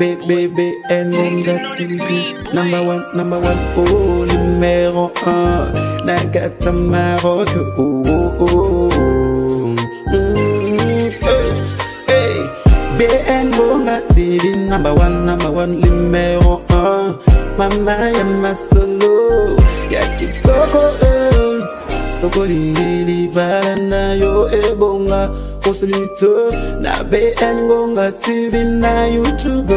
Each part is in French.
BBN TV. Number one, oh, numéro 1. Nagata Maroc, oh, oh, oh. Hey, BN Gonga TV. Number one, numéro 1. Mama ya masolo, ya kitoko, soko lingili balana yo ebonga. Kosulito na BN Gonga TV na YouTube.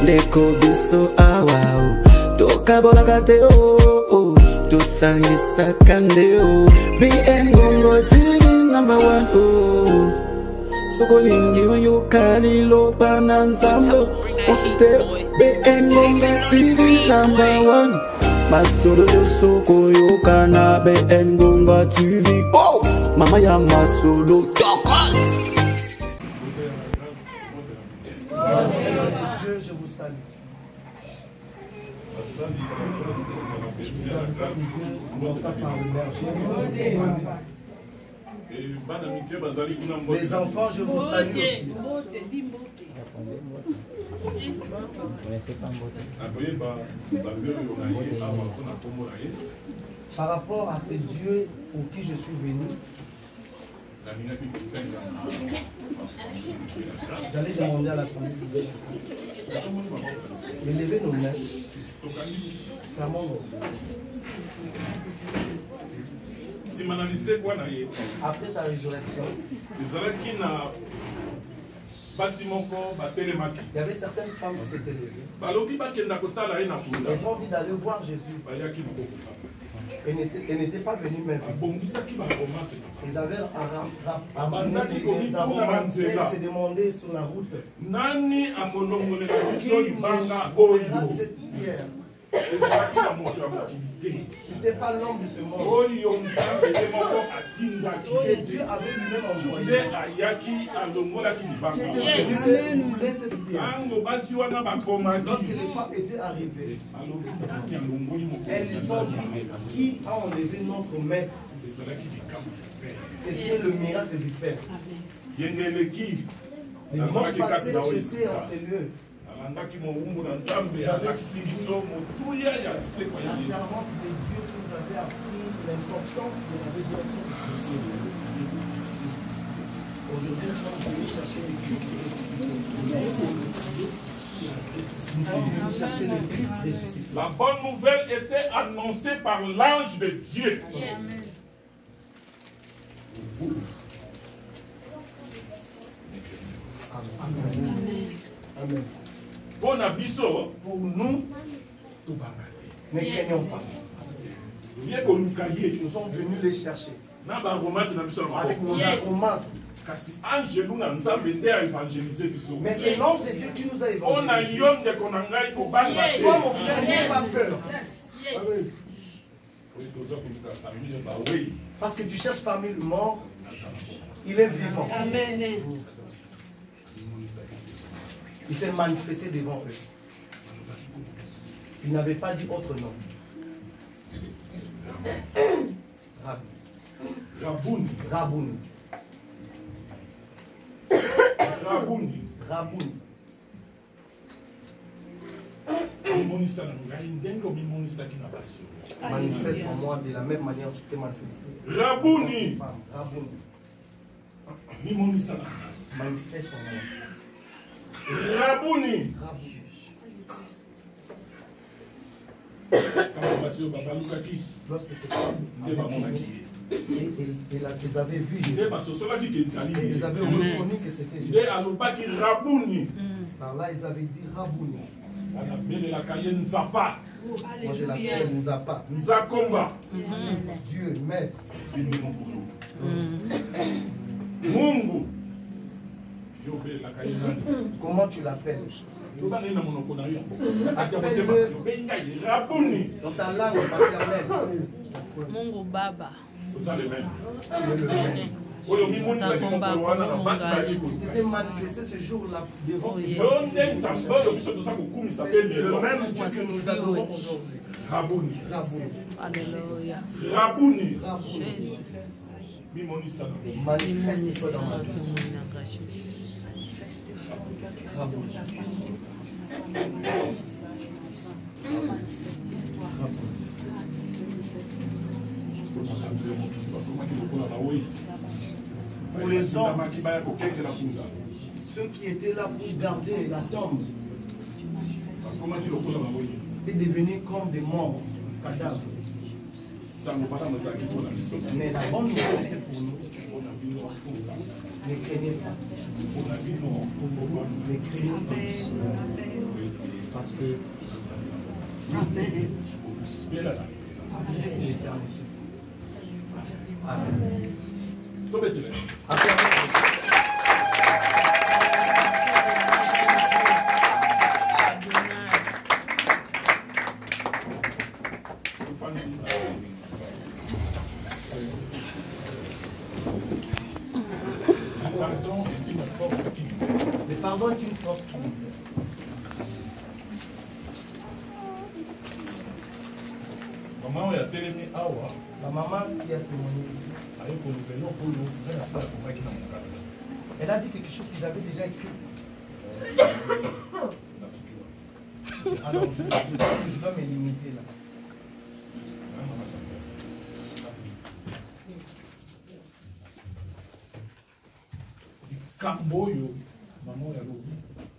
Ndeko biso awao toka bola kate oh to sangisa kande oh. BN Gonga TV number 1 oh. Soko lingi yo kali lo bananzambo. Konsulte BN Gonga TV number 1. Masolo yo soko yo kana BN Gonga TV oh. Mama ya masolo tokos. Dieu, je vous salue. Les enfants, je vous salue aussi. Par rapport à ce Dieu pour qui je suis venu, j'allais demander à l'Assemblée de lever nos mains, fermons nos yeux. Après sa résurrection, il y avait certaines femmes qui s'étaient levées. Elles ont envie d'aller voir Jésus. Elles n'étaient pas venues même. Ils avaient se demander sur la route qui ouvrira cette pierre. C'était pas l'homme de ce monde que Dieu avait lui-même envoyé, qui était venu couler cette pierre. Lorsque les femmes étaient arrivées, elles ont dit qui a enlevé notre maître. C'était le miracle du Père. Dimanche passé, j'étais en ces lieux. La servante de Dieu qui nous avait appris l'importance de la résurrection de Christ. Aujourd'hui, nous sommes venus chercher le Christ ressuscité. Nous sommes venus chercher le Christ ressuscité. La bonne nouvelle était annoncée par l'ange de Dieu. Amen. Amen. Pour nous, ne craignons pas. Nous sommes venus les chercher avec nos arguments. Mais c'est l'ange de Dieu qui nous a évangélisés. Toi, mon frère, n'aie pas peur. Parce que tu cherches parmi les morts, il est vivant. Amen. Il s'est manifesté devant eux. Il n'avait pas dit autre nom. Rabouni. Rabouni. Rabouni. Rabouni. Manifeste en moi de la même manière que tu t'es manifesté. Rabouni. Rabouni. Manifeste en moi. Rabouni. Lorsque c'est ils avaient vu Jésus. Ils avaient reconnu que c'était Jésus. Par là, ils avaient dit Rabouni. Moi, je l'appelle Nzapa. Nzakomba. Dieu, maître. Mungu. Comment tu l'appelles? Dans ta langue maternelle. Mungu Baba. Tu es le même. Tu t'étais manifesté ce jour-là devant ces gens. Le même Dieu que nous adorons aujourd'hui. Rabouni. Alléluia. Rabouni. Manifeste-toi dans ma vie. Pour les hommes, ceux qui étaient là pour garder la tombe étaient devenus comme des morts, cadavres. Mais la bonne nouvelle était pour nous. Ne craignez pas. Ne craignez pas. Parce que l'éternité. Amen. Le pardon est une force qui libère. La maman qui a témoigné ici, elle a dit quelque chose que j'avais déjà écrit. Alors je sais que je dois me limiter là.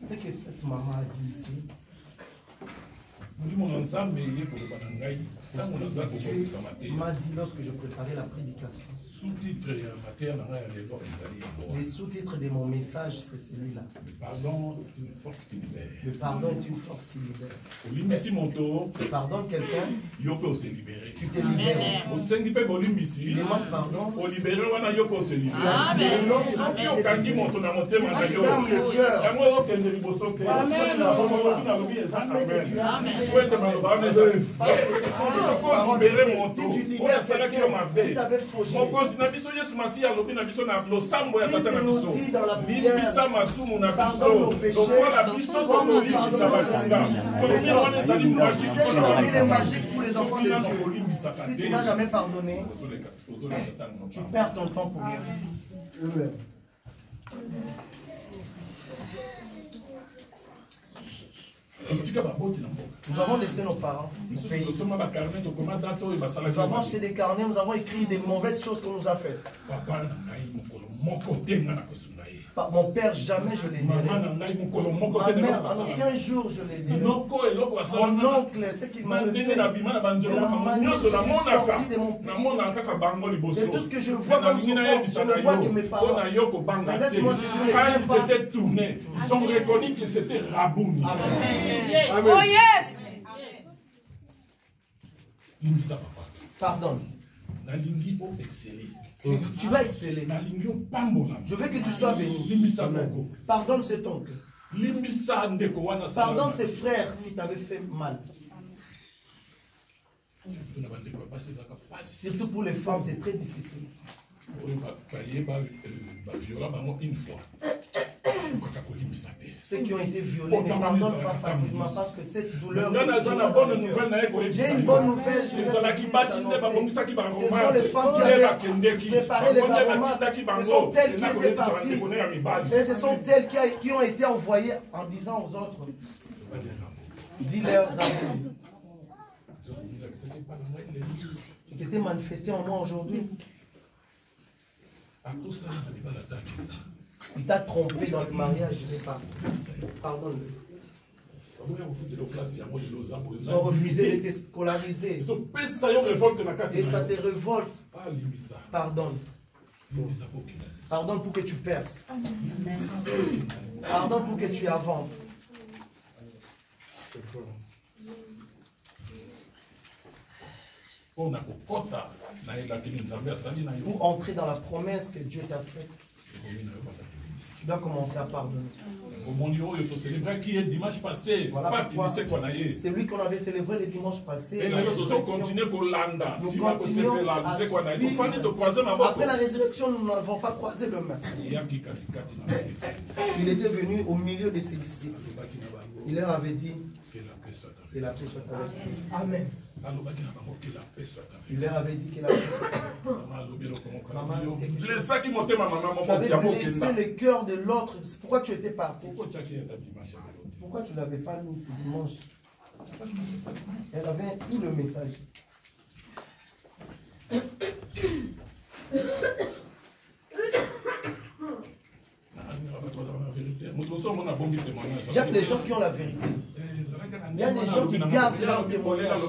Ce que cette maman a dit ici, m'a dit lorsque je préparais la prédication. Les sous-titres de mon message, c'est celui-là. Le pardon est une force qui libère. Le pardon est une force qui libère. Tu pardonnes quelqu'un, tu libérer. Tu te libères. Tu demandes pardon. Tu fermes le cœur. Si tu libères quelqu'un qui t'avait fauché, Christ nous dit dans la prière, pardonne nos péchés, c'est magique pour les enfants de Dieu. Si tu n'as jamais pardonné, tu perds ton temps pour rien. Nous avons laissé nos parents. Nous avons acheté des carnets, nous avons écrit des mauvaises choses qu'on nous a faites. Mon père, jamais je l'ai dirai. Ma mère, en aucun jour je l'ai dirai. Mon oncle, ce qu'il m'a fait, la manière que je suis sorti de mon pays. Et tout ce que je vois comme souffrance, je ne vois que mes parents. Mais laisse-moi te dire, quand ils étaient tournés, ils ont reconnu que c'était Rabouni. Amen. Oh yes! Pardonne. Tu vas exceller. Je veux que tu sois béni. Pardonne cet oncle. Pardonne ces frères qui t'avaient fait mal. Surtout pour les femmes, c'est très difficile. Ceux qui ont été violés ne pardonnent pas facilement parce que cette douleur. J'ai une bonne nouvelle. Ce sont les femmes qui avaient préparé les aromates. Ce sont elles qui étaient parties. Et ce sont elles qui ont été envoyées en disant aux autres, dis-leur d'amour. Tu t'étais manifesté en moi aujourd'hui. Il t'a trompé dans le mariage, il est parti. Pardonne-le. Ils ont refusé de te scolariser. Et ça te révolte. Pardonne. Pardonne pour que tu perces. Pardonne pour que tu avances. Pour entrer dans la promesse que Dieu t'a faite, tu dois commencer à pardonner. Voilà pourquoi c'est lui qu'on avait célébré le dimanche passé. Nous continuons à suivre. Après la résurrection, nous n'avons pas croisé le main. Il était venu au milieu de ses disciples. Il leur avait dit, Que la paix soit avec vous. Amen. Il leur avait dit que la paix soit avec vous. Maman, tu avais blessé le cœur de l'autre. Pourquoi tu étais parti? Pourquoi tu ne l'avais pas mis ce dimanche? Elle avait tout le message. J'aime les gens qui ont la vérité. Il y a des gens qui gardent leur témoignage.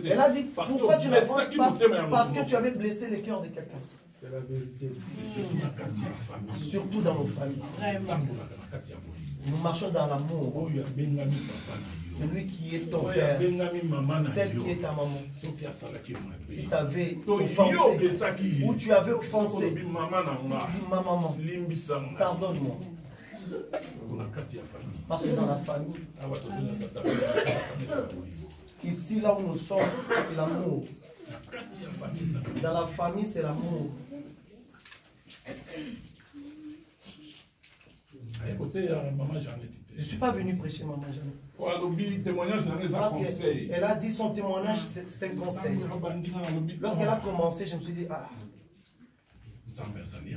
Elle a dit, pourquoi tu n'avances pas? Parce que tu avais blessé le cœur de quelqu'un. C'est la vérité. Surtout dans nos familles. Nous marchons dans l'amour. Celui qui est ton père, celle qui est ta maman. Si tu avais offensé, ou tu avais offensé, si tu dis ma maman, pardonne-moi. Parce que dans la famille, ici là où nous sommes, c'est l'amour. Dans la famille, c'est l'amour. Je ne suis pas venu prêcher maman Jeannette. Parce qu'elle a dit son témoignage, c'est un conseil. Lorsqu'elle a commencé, je me suis dit, ah,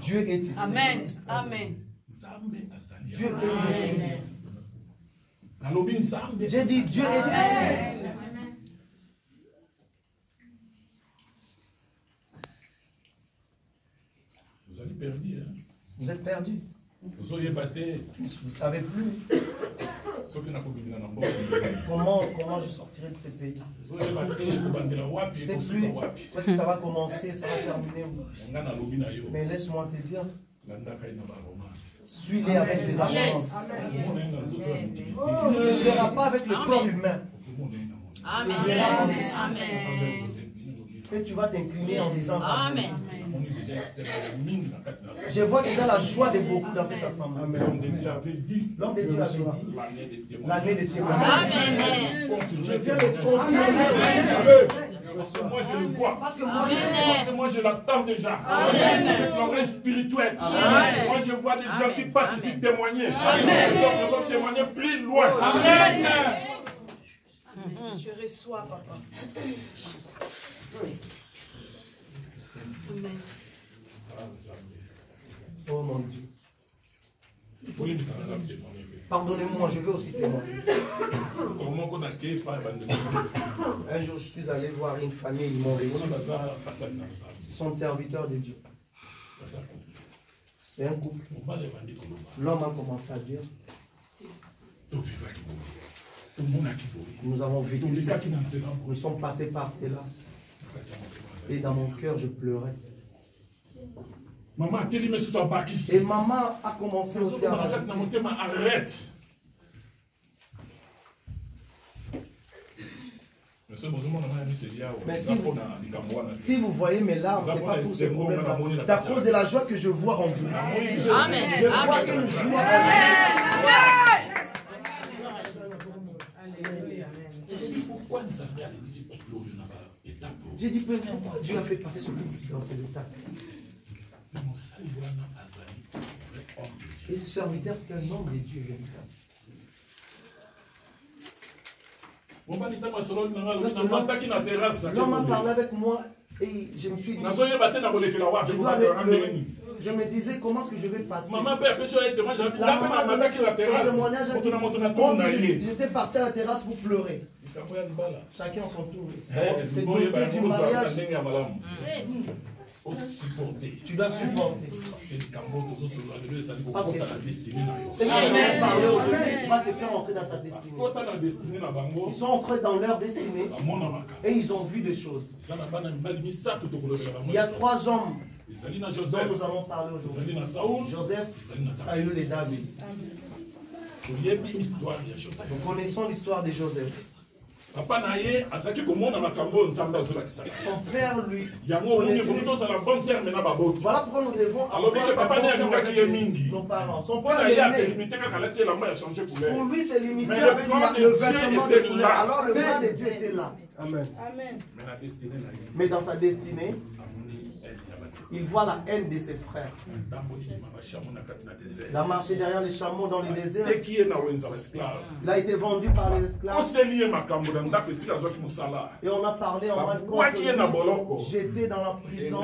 Dieu est ici. Amen. Amen. Dieu est ici. J'ai dit, Dieu est ici. Vous allez perdre, hein? Vous êtes perdus. Vous ne savez plus. Comment je sortirai de ce pays. C'est plus. Parce que ça va commencer, ça va terminer. Mais laisse-moi te dire. Suis-les avec des apparences. Tu ne le verras pas avec le corps humain. Amen. Et tu vas t'incliner en disant Amen. Je vois déjà la joie de beaucoup dans cette assemblée. L'homme de Dieu avait dit l'année des témoignages. Amen. Je viens de confirmer. Parce que moi je le vois. Parce que moi je l'attends déjà. C'est l'oreille spirituelle. Moi je vois des gens qui passent ici témoigner. Les autres témoigner plus loin. Amen. Je reçois, papa. Amen. Oh mon Dieu. Pardonnez-moi, je veux aussi témoigner. Un jour, je suis allé voir une famille, ils m'ont reçu. Ce sont des serviteurs de Dieu. C'est un couple. L'homme a commencé à dire, nous avons vécu ceci. Nous sommes passés par cela. Et dans mon cœur, je pleurais. Et maman a commencé aussi à rajouter. Arrête. Mais si vous voyez mes larmes, ce n'est pas pour ce problème-là. C'est à cause de la joie que je vois en vous. Amen. Je vois une joie. J'ai dit, pourquoi Dieu a fait passer ce couple dans ces étapes? Et ce serviteur, c'est un homme de Dieu véritable. L'homme a parlé avec moi et je me suis dit, je me disais, comment est-ce que je vais passer? La maman a donné son témoignage. J'étais parti à la terrasse pour pleurer. Chacun son tour. C'est le du mariage. Tu dois supporter. Parce que Seigneur va parler aujourd'hui, il va te faire entrer dans ta destinée. Ils sont entrés dans leur destinée et ils ont vu des choses. Il y a 3 hommes dont nous allons parler aujourd'hui. Joseph, Saül et David. Nous connaissons l'histoire de Joseph. Son père lui connaissait. Voilà pourquoi nous devons avoir nos parents. Son père pour lui c'est limité avec le vêtement de couleur. Alors le plan de Dieu était là. Amen. Mais dans sa destinée, il voit la haine de ses frères. Il a marché derrière les chameaux dans les déserts. Il a été vendu par les esclaves. Et on a parlé en mal compte. J'étais dans la prison.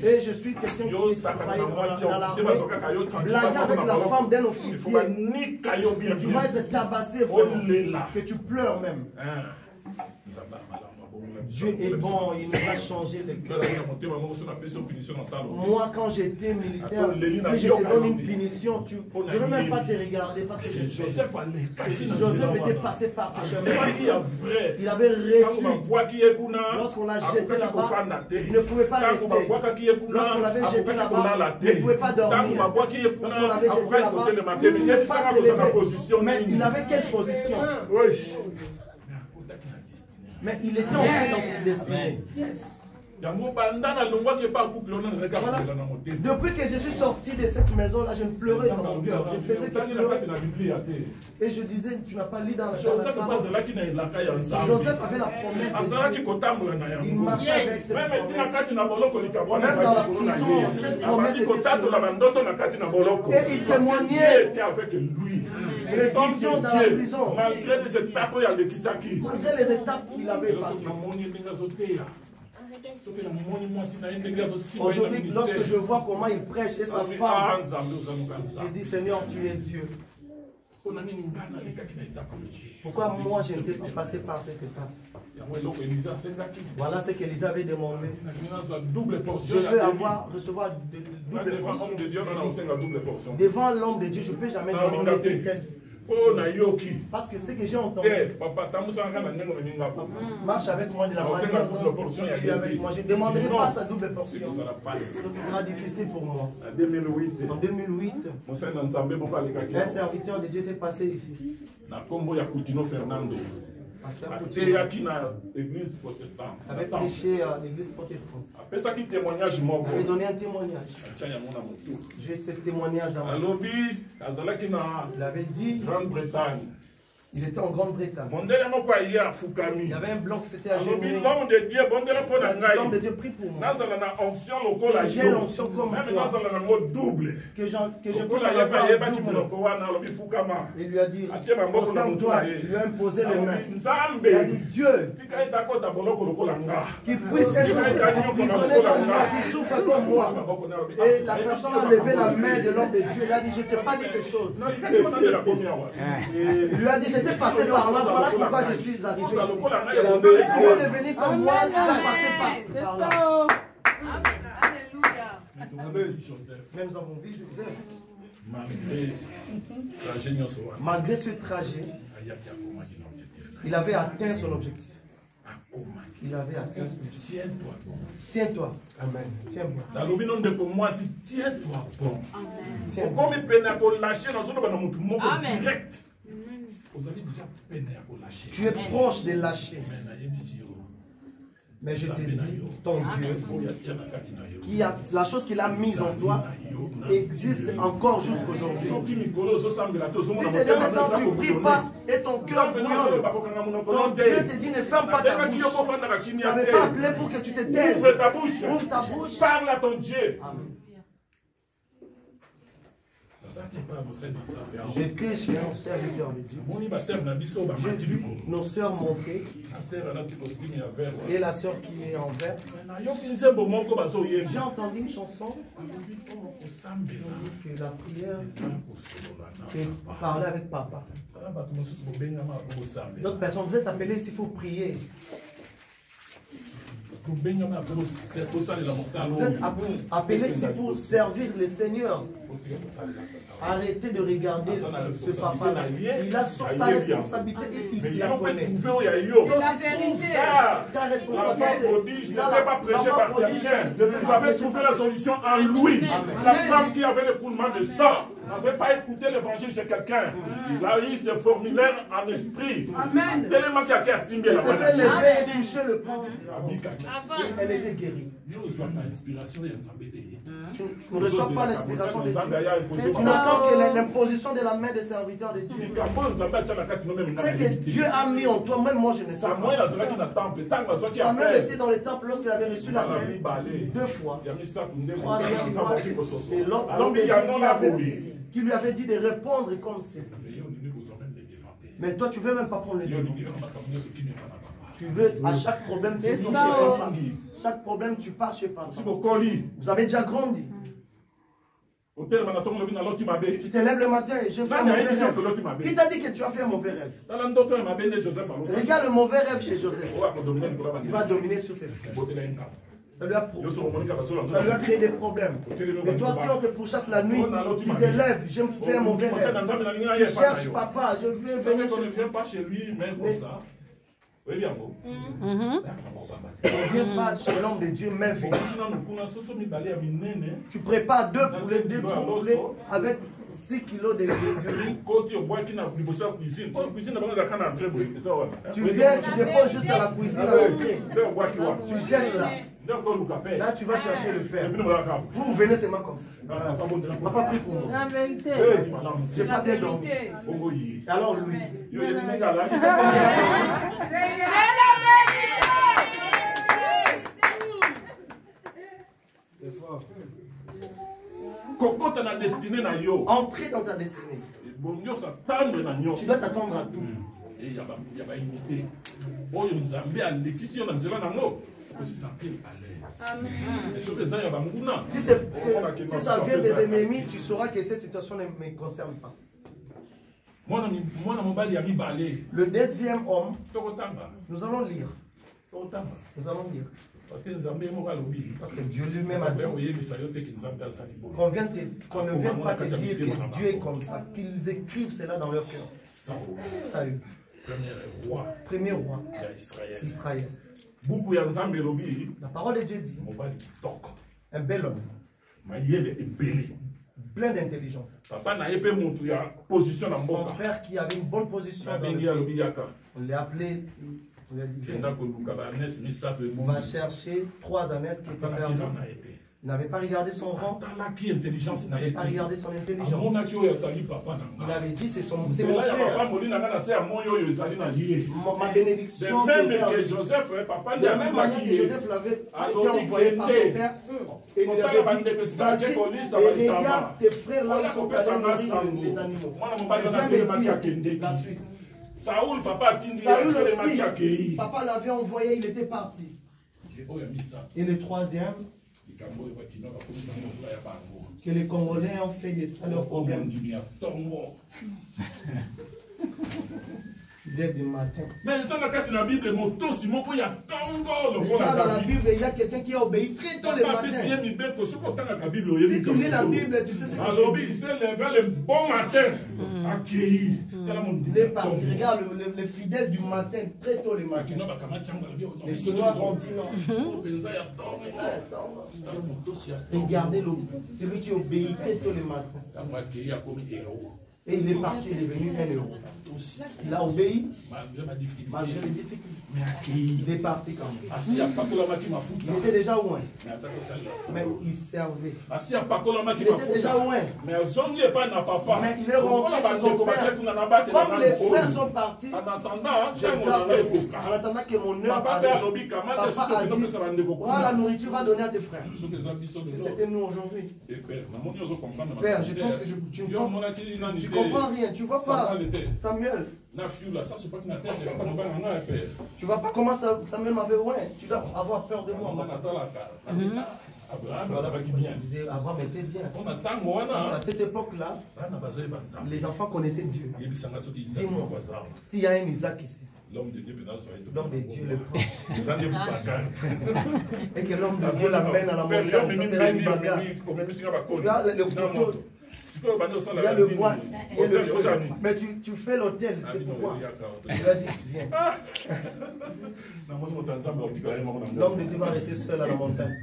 Et je suis quelqu'un qui travaille dans l'armée. Blaguer avec la femme d'un officier. Tu vas être tabassé, que tu pleures même. Dieu est bon, il nous a changé le cœur. Moi, quand j'étais militaire, si je te donne une punition, je ne veux même pas te regarder parce que je sais. Joseph était passé par ce chemin. Il avait reçu. Lorsqu'on l'a jeté là-bas, il ne pouvait pas rester. Lorsqu'on l'avait jeté là-bas, il ne pouvait pas dormir. Lorsqu'on l'avait jeté là-bas, il ne pouvait pas se lever. Mais il avait quelle position? Mais il était entré dans son destinée. Voilà. Depuis que je suis sorti de cette maison-là, je ne pleurais dans mon cœur. Je faisais que pleurer. Et je disais, tu n'as pas lu dans la parole. Joseph avait la promesse de Dieu. Il marchait avec cette promesse. Même dans la prison, cette promesse était sur lui. Et il témoignait les visions dans la prison. Malgré les étapes qu'il avait passées. Aujourd'hui, lorsque je vois comment il prêche et sa femme, je dis, Seigneur, tu es Dieu. Pourquoi moi je n'étais pas passé par cette étape? Voilà ce qu'Élisa avait demandé. Je veux recevoir double portion. Devant l'homme de Dieu, je ne peux jamais demander quelqu'un. Parce que ce que j'ai entendu, marche avec moi de la manière dont je suis avec moi. Je ne demanderai pas sa double portion. Ce sera difficile pour moi. En 2008, un serviteur de Dieu était passé ici. Avait prêché à l'église protestante. Il avait donné un témoignage. J'ai ce témoignage dans ma vie. Il avait dit, il était en Grande-Bretagne. Il y avait un blanc qui s'était agenouillé. L'homme de Dieu prie pour moi. J'ai l'onction comme toi. Que je puisse avoir double. Il lui a dit, concentre-toi. Il lui a imposé les mains. Il a dit, Dieu, qui puisse être emprisonné comme moi, qui souffre comme moi. Et la personne a levé la main de l'homme de Dieu. Il a dit, je ne t'ai pas dit ces choses. Il lui a dit, j'étais passé par là, voilà pourquoi je suis arrivé ici. Si vous devenez comme moi, je vais passer par là. Alléluia. Mais nous avons vu Joseph. Malgré ce trajet, il avait atteint son objectif. Il avait atteint son objectif. Tiens-toi. Amen. Tiens-toi. Moi, tiens-toi bon. Comme il peine à lâcher dans un direct. Vous avez déjà peine à lâcher. Tu es proche de lâcher. Mais je te dis, ton Dieu, la chose qu'il a mise en toi existe encore jusqu'aujourd'hui. Si c'est de maintenant tu ne pries pas et ton cœur bouillonne, ton Dieu te dit ne ferme pas ta bouche. Tu n'avais pas appelé pour que tu te taises. Ouvre ta bouche. Parle à ton Dieu. Amen. J'étais chez un serviteur de Dieu. J'ai vu nos sœurs monter. Et la sœur qui est en vert. J'ai entendu une chanson que la prière, c'est parler avec papa. D'autres personnes, vous êtes appelés s'il faut prier. Vous êtes appelés ici pour servir le Seigneur. Arrêtez de regarder ce papa-là. Il a sa responsabilité et il la connaît. C'est la vérité. Ta responsabilité. Je ne vais pas prêcher par quelqu'un. Tu avais trouvé la solution en lui. La femme qui avait le coulement de sang n'avait pas écouté l'évangile chez quelqu'un. Il a eu ce formulaire en esprit. Amen. Tellement qu'il a cassé la main. Elle s'était levée et touché le pain. Elle était guérie. Tu ne reçois pas l'inspiration de Dieu. Tu n'attends que l'imposition de la main des serviteurs de Dieu. C'est que Dieu a mis en toi, même moi je ne sais pas. Samuel était dans le temple lorsqu'il avait reçu la main 2 fois. 3e fois. Et l'homme de Dieu qui lui avait dit de répondre comme ceci. Mais toi tu ne veux même pas prendre le devant. Tu veux à chaque problème, tu dis chaque problème tu pars chez papa. Vous avez déjà grandi. Tu te lèves le matin et je fais un mauvais rêve. Qui t'a dit que tu as fait un mauvais rêve? Regarde le mauvais rêve chez Joseph. Il va dominer sur ses filles. Ça lui a créé des problèmes. Et toi, si on te pourchasse la nuit, tu te lèves, je me fais un mauvais rêve. Tu cherches papa, je viens venir. On ne vient pas chez lui, même comme ça. Oui, bien beau. On ne vient pas chez l'homme de Dieu, même. Tu prépares 2 poulets avec 6 kilos de riz. Tu viens, tu déposes juste à la cuisine à l'entrée. Tu jettes là. Là, tu vas chercher le père. Vous venez seulement comme ça. Papa prie pour moi. La vérité. Je n'ai pas bien dormi. Alors lui. C'est la vérité. C'est fort. Entrer dans ta destinée. Tu dois t'attendre à tout. Si ça vient des ennemis, tu sauras que cette situation ne me concerne pas. Le deuxième homme, nous allons lire. Nous allons lire. Parce que Dieu lui-même a dit qu'on ne vienne pas te dire que Dieu est comme ça, qu'ils écrivent cela dans leur cœur. Saül, premier roi d'Israël. La parole de Dieu dit un bel homme, plein d'intelligence. Son frère qui avait une bonne position, on l'a appelé. On va chercher 3 ânesses qui étaient perdues. Il n'avait pas regardé son rang. Il n'avait pas regardé son intelligence. Il avait dit c'est mon père. Ma bénédiction, c'est de la même manière que Joseph l'avait été envoyé par son père. Et lui avait dit vas-y et regarde tes frères là où sont allés nourrir les animaux. Viens me dire la suite. Saül aussi, papa l'avait envoyé, il était parti. Et le 3e, que les Congolais ont fait des salaires problèmes. Dès le matin. Mais dans la Bible, dans la Bible, il y a quelqu'un qui a obéi très tôt le matin. Si tu lis la Bible, tu sais ce que il s'est levé le bon matin. Il est parti. Regarde les fidèles du matin, très tôt le matin. Les Chinois ont dit non. Regardez celui qui obéit très tôt le matin. Et il est parti, il est devenu un héros. Il a obéi malgré les difficultés. Il est parti quand même. Il était déjà loin. Mais il servait. Il était déjà loin. Mais il est rentré chez son père. Comme les frères sont partis, en attendant que mon heure arrive, papa a dit, prends la nourriture, va donner à tes frères. Si c'était nous aujourd'hui. Père, je pense que tu ne comprends rien. Tu ne vois pas Samuel. Tu ne vois pas comment Samuel m'avait loin. Tu dois avoir peur de moi. Abraham était bien. Parce qu'à cette époque-là, les enfants connaissaient Dieu. Dis-moi, s'il y a un Isaac ici, l'homme de Dieu le prend. Et que l'homme de Dieu l'amène à la montagne, ça sera une bagarre. Tu as le couteau. Il y a le voile, il y a le feu. Mais tu fais l'hôtel, c'est pourquoi. Il a dit, viens. L'homme de Dieu va rester seul à la montagne.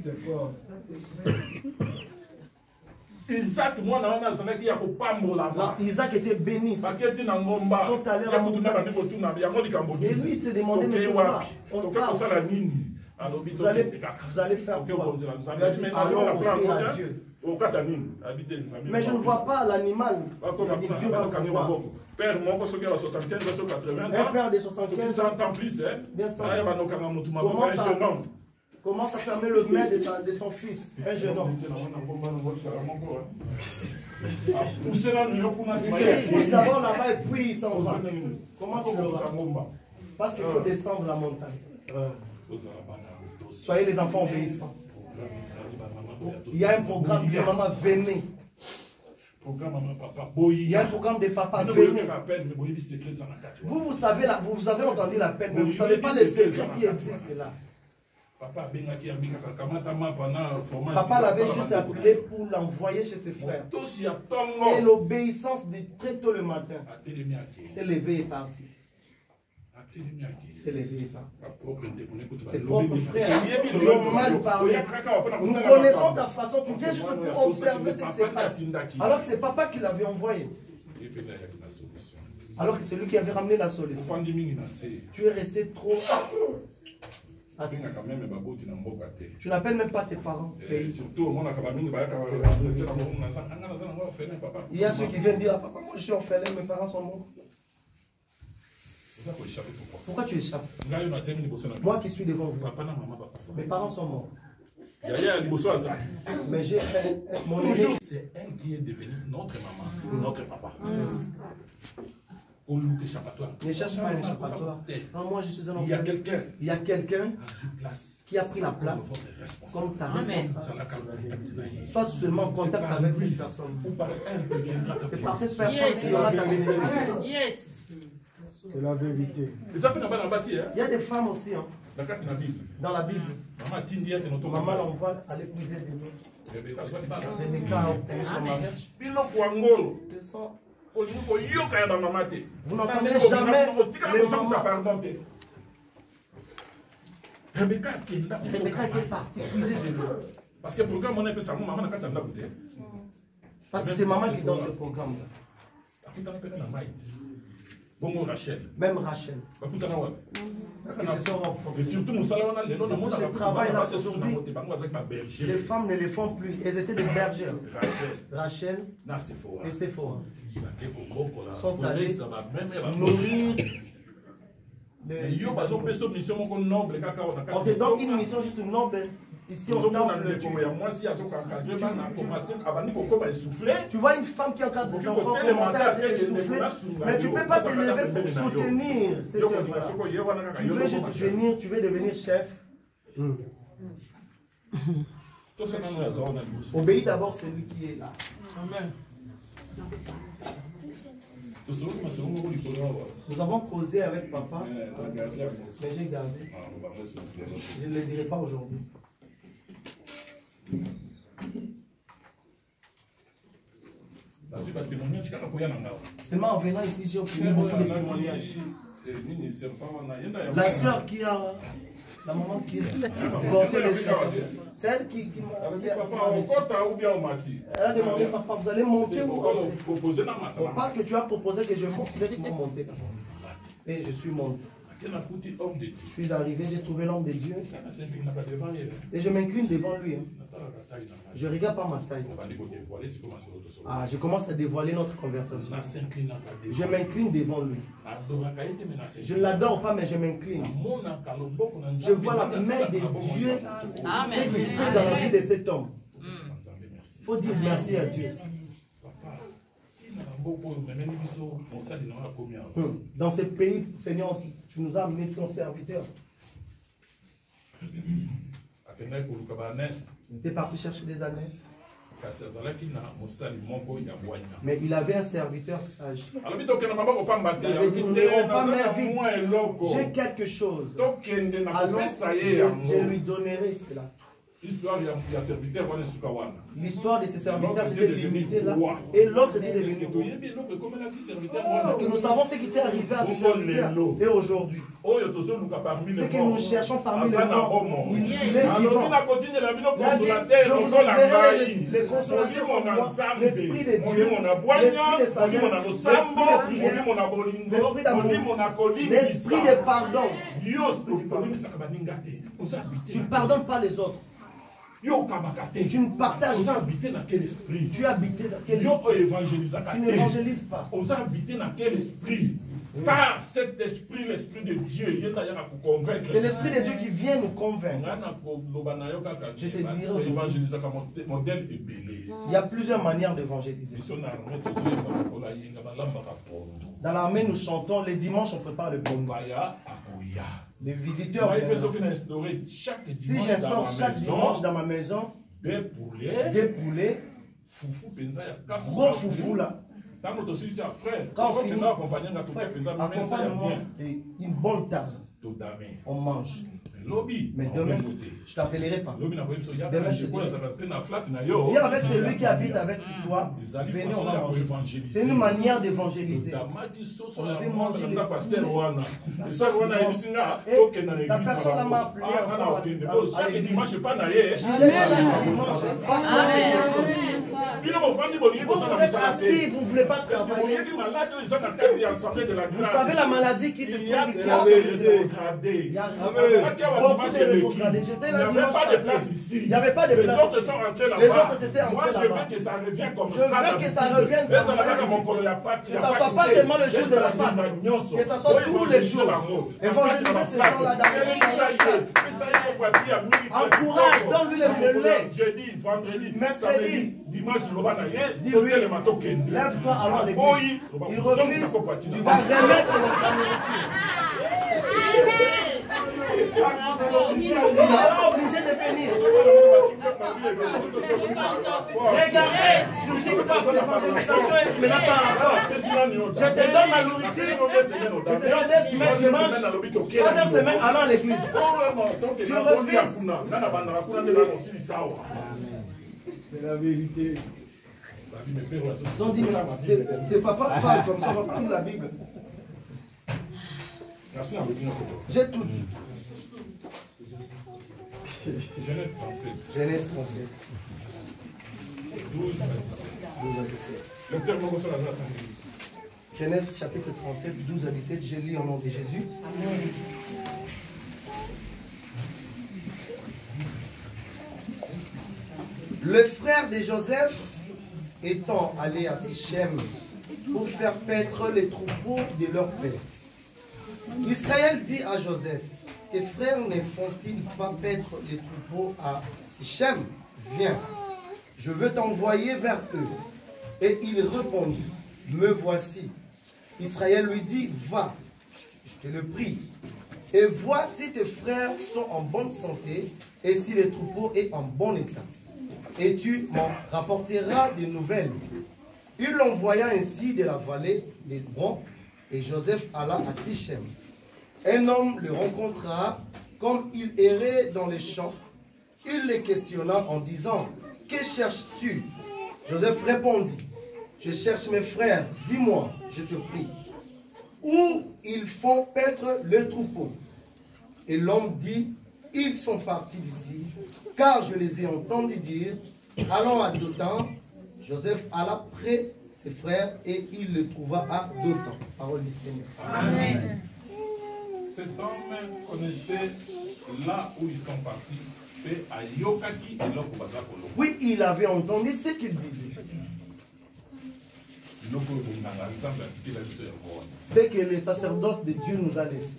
C'est fort. Isaac était béni. Ils sont allés à la montagne. Et lui, il s'est demandé, mais c'est quoi? On parle. Vous allez faire quoi? Allons offrir à Dieu. Mais je ne vois pas l'animal. Dieu va vous voir. Un père de 75 ans commence à fermer le main de son fils, un jeune homme. Il pousse d'abord là-bas et puis il s'en va. Comment tu l'auras? Parce qu'il faut descendre la montagne. Soyez les enfants obéissants. Il y a un programme de maman, venez. Il y a un programme de papa, venez. Vous avez entendu la peine, mais vous ne savez pas les secrets qui existent là. Papa l'avait juste appelé pour l'envoyer chez ses frères. Et l'obéissance de très tôt le matin, c'est levé et parti. C'est levé et parti. Ses propres frères lui ont mal parlé. Nous connaissons ta façon, tu viens juste pour observer ce qui se passe. Alors que c'est papa qui l'avait envoyé. Alors que c'est lui qui avait ramené la solution. Tu es resté trop assis. Tu n'appelles même pas tes parents. Il y a ceux qui viennent dire, ah, papa, moi je suis orphelin, mes parents sont morts. Pourquoi tu échappes? Moi qui suis devant vous. Mes parents sont morts. Mais j'ai fait mon aîné. C'est elle qui est devenue notre maman, notre papa. Ne cherche pas un échappatoire. Non, moi je suis un enfant. Il y a quelqu'un qui a pris la place comme ta responsable. Sois seulement en contact avec cette personne. C'est par cette personne qui aura ta bénédiction. Yes. C'est la vérité. Il y a des femmes aussi. Hein. Dans la Bible. Maman l'envoie aller puiser des mains. Rebecca a obtenu son mariage. Vous n'entendez jamais les mamans. Rebecca était partie puiser de l'eau. Parce que le programme, on appelle ça maman. Parce que c'est maman qui donne ce programme-là. Bon, Rachel. Même Rachel. Parce que et surtout, nous allons ce travail-là aujourd'hui, les femmes ne le font plus. Elles étaient des bergères. Rachel et Séphora sont allées nourrir. On te donne une mission juste noble. Ici, on temple. Tu vois une femme qui encadre des enfants commencer à être essoufflée, mais tu ne peux pas te lever pour soutenir cette œuvre. Tu veux juste venir, tu veux devenir chef. Obéis d'abord celui qui est là. Amen. Nous avons causé avec papa, mais j'ai gardé. Je ne le dirai pas aujourd'hui. Seulement en venant ici, j'ai obtenu beaucoup de témoignages. La soeur qui a, la maman qui a porté les soeurs, c'est elle qui m'a reçu. Elle a demandé, papa, vous allez monter ou proposer? Parce que tu as proposé que je monte, laisse-moi monter. Et je suis monté. Je suis arrivé, j'ai trouvé l'homme de Dieu. Et je m'incline devant lui. Je ne regarde pas ma taille. Ah, je commence à dévoiler notre conversation. Je m'incline devant lui. Je ne l'adore pas, mais je m'incline. Je vois la main de Dieu, ce qu'il fait dans la vie de cet homme. Il faut dire merci à Dieu. Dans ce pays, Seigneur, tu nous as amené ton serviteur. Il était parti chercher des ânesses. Mais il avait un serviteur sage. Il avait dit, nous n'irons pas mer vite. J'ai quelque chose. Alors, je lui donnerai cela. L'histoire de ces serviteurs c'était limité là. Et l'autre était devenu roi. Parce que nous savons ce qui était arrivé à ces serviteurs. Et aujourd'hui, ce que nous cherchons parmi les morts, il est vivant. Je vous enverrai les consolateurs comme moi, l'esprit de Dieu, l'esprit de sagesse, l'esprit de prière, l'esprit d'amour, l'esprit de pardon. Tu ne pardonnes pas les autres. Tu ne partages pas. Tu es habité dans quel esprit? Tu n'évangélises pas. Car cet esprit, l'esprit de Dieu, c'est l'esprit de Dieu qui vient nous convaincre. Je te dirai aujourd'hui, il y a plusieurs manières d'évangéliser. Dans l'armée, nous chantons, les dimanches, on prépare le bon. Les visiteurs, si j'instaure chaque dimanche dans ma maison, des poulets, gros foufou là. Quand on finit, accompagne-moi et une bonne table. On mange. Mais demain, je ne t'appellerai pas. Demain, je te dirai. Viens avec celui qui habite avec toi. Venez, on va manger. C'est une manière d'évangéliser. On avait mangé les poulets. La personne m'a appelé encore. Chaque dimanche, je pas naïe. Vous êtes assis, vous ne voulez pas travailler. Vous savez la maladie qui se trouve ici. Il y a beaucoup de rétrogradés. J'étais là dimanche passé. Il n'y avait pas de place. Les autres sont rentrés là-bas. Les autres s'étaient rentrés là-bas. Je veux que ça revienne comme ça. Je veux que ça revienne comme ça. Que ça ne soit pas seulement le jour de la Pâque. Que ça soit tous les jours. Évangéliser ces gens-là dans encourage, donne-lui le lait. Jeudi, vendredi, mercredi, dimanche, dis-lui, lève-toi alors l'église. Il refuse, tu vas remettre la nourriture. Il sera obligé de venir. Regardez, sur TikTok, l'évangélisation est maintenant par la force. Je te donne ma nourriture. Je te donne 2 semaines, tu manges. 3e semaine, allons à l'église. Je refuse. C'est la vérité. Ils ont dit, c'est papa qui parle comme ça, on va prendre la Bible. J'ai tout dit. Genèse 37. 12 à 17. Genèse chapitre 37, 12 à 17. Je lis au nom de Jésus. Amen. Le frère de Joseph étant allé à Sichem pour faire paître les troupeaux de leur père. Israël dit à Joseph, tes frères ne font-ils pas paître les troupeaux à Sichem? Viens, je veux t'envoyer vers eux. Et il répondit, me voici. Israël lui dit, va, je te le prie. Et vois si tes frères sont en bonne santé et si le troupeau est en bon état. Et tu m'en rapporteras des nouvelles. Il l'envoya ainsi de la vallée d'Hébron, et Joseph alla à Sichem. Un homme le rencontra comme il errait dans les champs. Il le questionna en disant, que cherches-tu? Joseph répondit, je cherche mes frères, dis-moi, je te prie, où ils font paître le troupeau. Et l'homme dit, ils sont partis d'ici, car je les ai entendus dire, allons à Dothan. Joseph alla près ses frères et il le trouva à Dothan. Parole du Seigneur. Amen. Cet homme connaissait là où ils sont partis. Oui, il avait entendu ce qu'il disait. C'est que le sacerdoce de Dieu nous a laissé.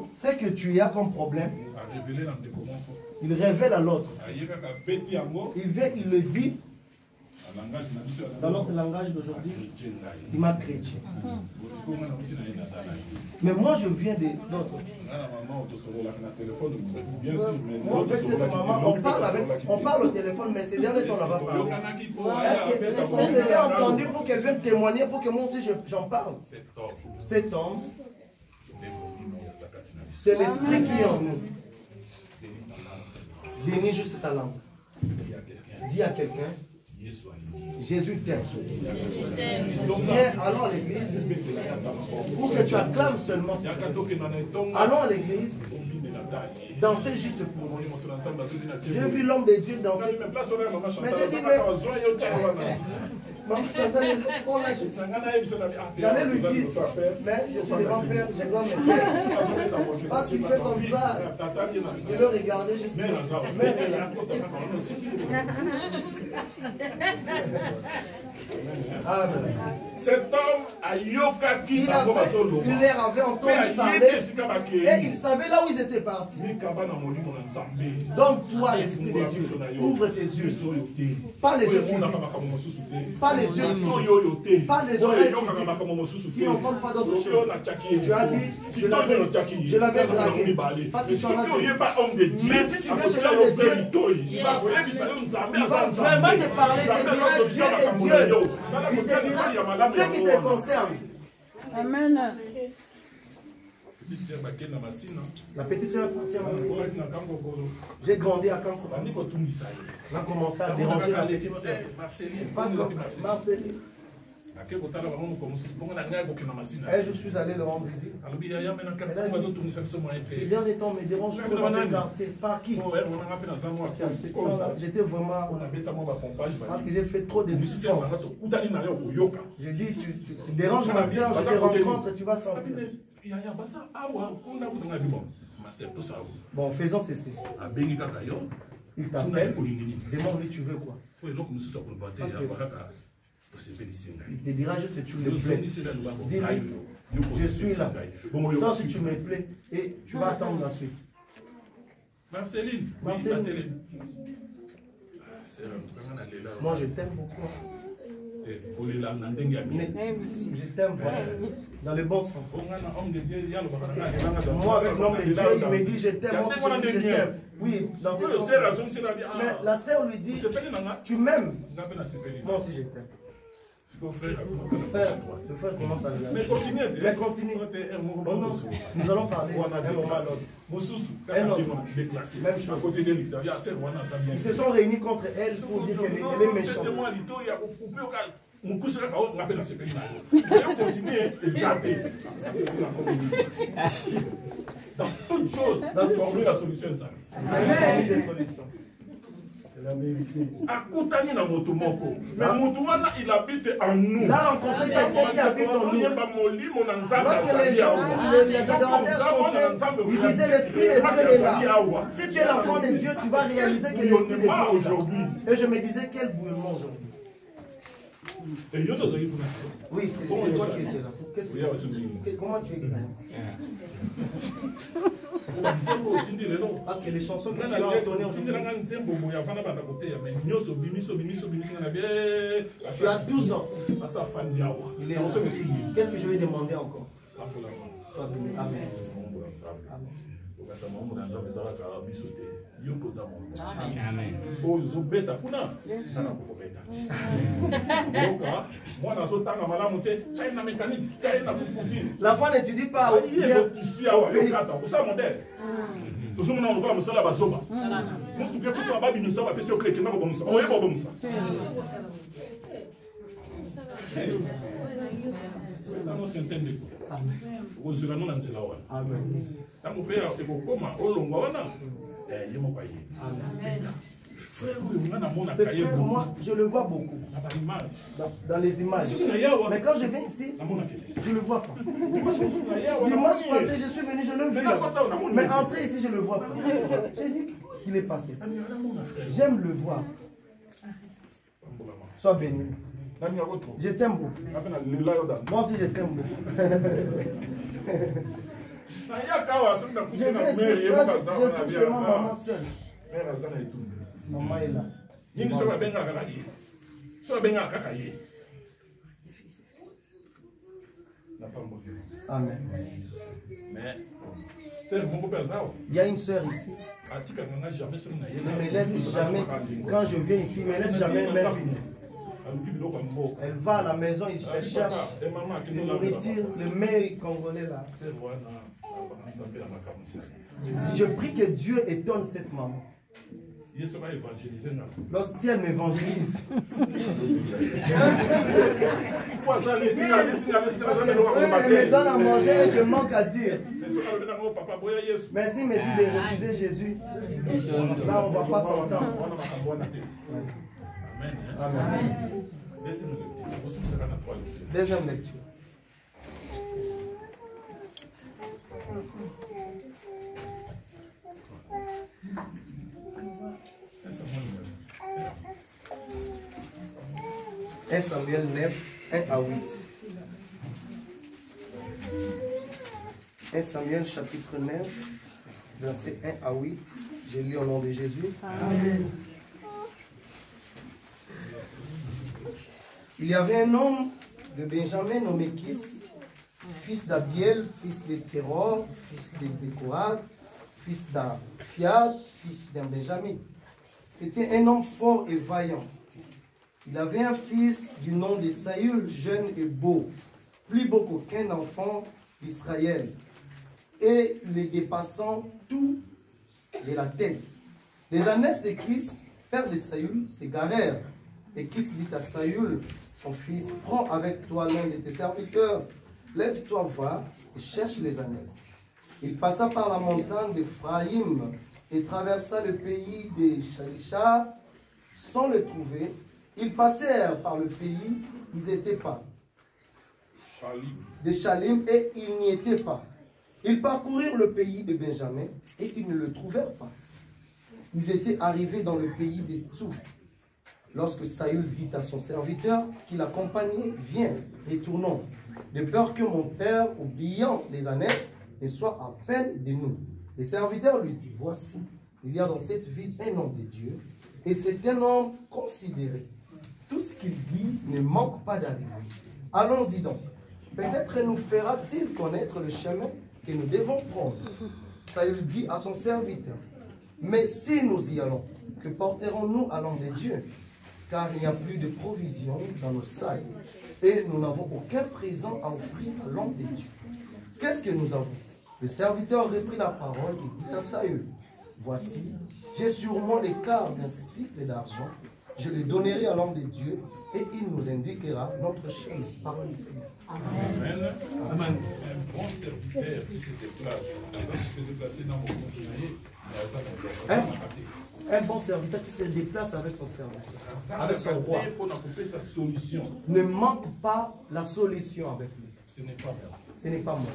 Ce que tu as comme problème, il révèle à l'autre. Il vient, il le dit dans notre langage d'aujourd'hui. Il m'a chrétien. Mais moi je viens de l'autre. On parle au téléphone, mais ces derniers temps on va parler. On s'était entendu pour qu'elle vienne témoigner, pour que moi aussi j'en parle. Cet homme, c'est l'esprit qui est en nous. Bénis juste ta langue. Dis à quelqu'un, Jésus t'aime. Viens, allons à l'église pour que tu acclames seulement. Allons à l'église, danser juste pour moi. J'ai vu l'homme de Dieu danser. Mais j'ai dit, Maman Chantal, j'allais lui dire, mais je suis le grand-père, je dois me faire. Parce qu'il fait comme ça, je le regardais, je suis Amen. Cet homme a yokaki il leur avait entendu parler et il savait là où ils étaient partis. Donc toi, l'Esprit de Dieu, ouvre tes yeux. Pas les yeux physiques, pas les yeux physiques, pas les oreilles physiques qui n'entendent pas d'autre chose. Tu as dit, je l'avais dragué parce qu'ils sont là. Mais si tu viens chez l'homme de Dieu, il va vraiment te parler, il te dira Dieu est Dieu. Il te dira ce qui te concerne. Amen. La petite soeur appartient à moi. J'ai grandi à Kanko. On a commencé à déranger la petite soeur. Marceline. Et je suis allé le rendre visite. Ces derniers temps me dérange trop dans ce quartier. Par qui? J'étais vraiment... Parce que j'ai fait trop de discussions. J'ai dit, tu déranges ma soeur, je te rencontre, tu vas sentir. Bon, faisons ceci. Il t'appelle, demande-lui tu veux quoi. Il te dira juste que tu me plais. Dis-lui, je suis là. Tant si tu me plais, et tu vas attendre la suite. Marceline. Moi je t'aime beaucoup. Je t'aime dans le bon sens. Moi avec l'homme de Dieu, il me dit je t'aime, moi je t'aime. Oui, dans ce sens. Mais la sœur lui dit, tu m'aimes. Moi aussi je t'aime. Frère, ce frère commence à regarder. Mais continue. Nous allons parler un moment à l'autre. Même chose. Ils se sont réunis contre elle pour dire qu'elle est méchante. Dans toute chose, trouver la solution. Il y a des solutions. Mais il habite en nous. Là, on rencontré quelqu'un qui habite en nous. Lorsque les adorateurs chantaient, ils disaient l'Esprit de Dieu est là. Si tu es l'enfant de Dieu, tu vas réaliser que l'Esprit de Dieu est là. Et je me disais, quel bouillonnement aujourd'hui. Oui, c'est toi qui étais là. Comment tu es là? Parce que les chansons que tu as entonnées aujourd'hui, tu as 12 ans. Il est rentré. Qu'est-ce que je vais demander encore? Sois béni. Amen. Amen. L'enfant n'étudie pas au pays. Moi, je le vois beaucoup dans les images. Mais quand je viens ici, je ne le vois pas. L'image passée, je suis venu, je l'ai vu là. Mais entrer ici, je ne le vois pas. J'ai dit, qu'est-ce qu'il est passé? J'aime le voir. Sois béni. Je t'aime beaucoup. Moi aussi, je t'aime beaucoup. Je viens ici, je trouve seulement maman seule. Maman est là. Amen. Il y a une sœur ici. Ne me laisse jamais, quand je viens ici, ne me laisse jamais même vide. Elle va à la maison, elle cherche de nourriture, le meilleur congolais là. Je prie que Dieu étonne cette maman. Si elle m'évangélise. Elle me donne à manger et je manque à dire. Mais s'il me dit de refuser Jésus, là on ne va pas s'entendre. Amen. Deuxième lecture. Un Samuel 9, 1 à 8. 1 Samuel chapitre 9, verset 1 à 8. Je lis au nom de Jésus. Amen. Il y avait un homme de Benjamin nommé Kis, fils d'Abiel, fils de Teror, fils de Bécorat, fils d'Afiad, fils d'un Benjamin. C'était un homme fort et vaillant. Il avait un fils du nom de Saül, jeune et beau, plus beau qu'aucun enfant d'Israël, et les dépassant tout de la tête. Les ânesses de Kis, père de Saül, s'égarèrent. Et Kis dit à Saül, son fils, prends avec toi l'un de tes serviteurs, lève-toi, va et cherche les ânesses. Il passa par la montagne d'Ephraïm et traversa le pays des Shalisha sans le trouver. Ils passèrent par le pays, ils n'étaient pas. Des Shalim, et ils n'y étaient pas. Ils parcoururent le pays de Benjamin et ils ne le trouvèrent pas. Ils étaient arrivés dans le pays des Tsouf. Lorsque Saül dit à son serviteur qui l'accompagnait, viens, retournons, de peur que mon père, oubliant les ânesses, ne soit à peine de nous. Le serviteur lui dit, voici, il y a dans cette ville un homme de Dieu, et c'est un homme considéré. Tout ce qu'il dit ne manque pas d'arriver. Allons-y donc. Peut-être nous fera-t-il connaître le chemin que nous devons prendre. Saül dit à son serviteur, mais si nous y allons, que porterons-nous à l'homme de Dieu? Car il n'y a plus de provisions dans nos sacs, et nous n'avons aucun présent à offrir à l'homme de Dieu. Qu'est-ce que nous avons? Le serviteur reprit la parole et dit à Saül, voici, j'ai sur moi les quarts d'un cycle d'argent, je le donnerai à l'homme de Dieu, et il nous indiquera notre chose. Parole du Seigneur. Amen. Amen. Un bon serviteur qui se déplace, un bon serviteur qui se déplace avec son serviteur, avec son roi, ne manque pas la solution avec lui. Ce n'est pas moi. Ce n'est pas moi.